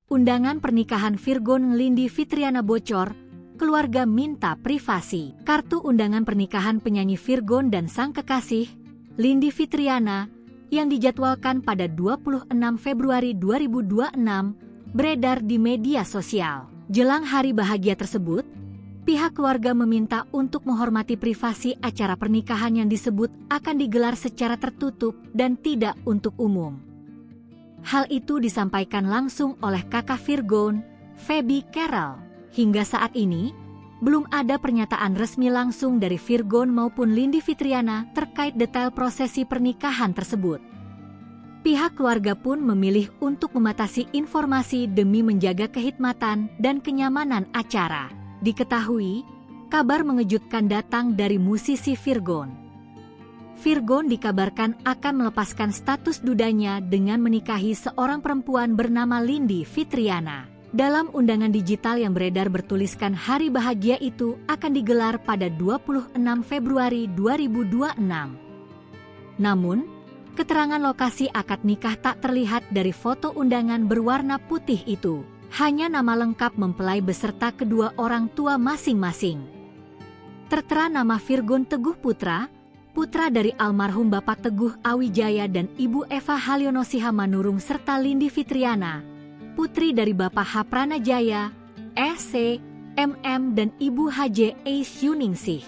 Undangan pernikahan Virgon Lindi Fitriana bocor, keluarga minta privasi. Kartu undangan pernikahan penyanyi Virgon dan sang kekasih, Lindi Fitriana, yang dijadwalkan pada 26 Februari 2026, beredar di media sosial. Jelang hari bahagia tersebut, pihak keluarga meminta untuk menghormati privasi acara pernikahan yang disebut akan digelar secara tertutup dan tidak untuk umum. Hal itu disampaikan langsung oleh kakak Virgon, Feby Carel. Hingga saat ini, belum ada pernyataan resmi langsung dari Virgon maupun Lindi Fitriana terkait detail prosesi pernikahan tersebut. Pihak keluarga pun memilih untuk membatasi informasi demi menjaga kehikmatan dan kenyamanan acara. Diketahui, kabar mengejutkan datang dari musisi Virgon. Virgon dikabarkan akan melepaskan status dudanya dengan menikahi seorang perempuan bernama Lindi Fitriana. Dalam undangan digital yang beredar bertuliskan hari bahagia itu akan digelar pada 26 Februari 2026. Namun, keterangan lokasi akad nikah tak terlihat dari foto undangan berwarna putih itu. Hanya nama lengkap mempelai beserta kedua orang tua masing-masing. Tertera nama Virgon Teguh Putra, putra dari almarhum Bapak Teguh Awijaya dan Ibu Eva Halyono Sihamanurung serta Lindi Fitriana, putri dari Bapak H. Pranajaya, SC, MM dan Ibu HJ Eis Yuningsih.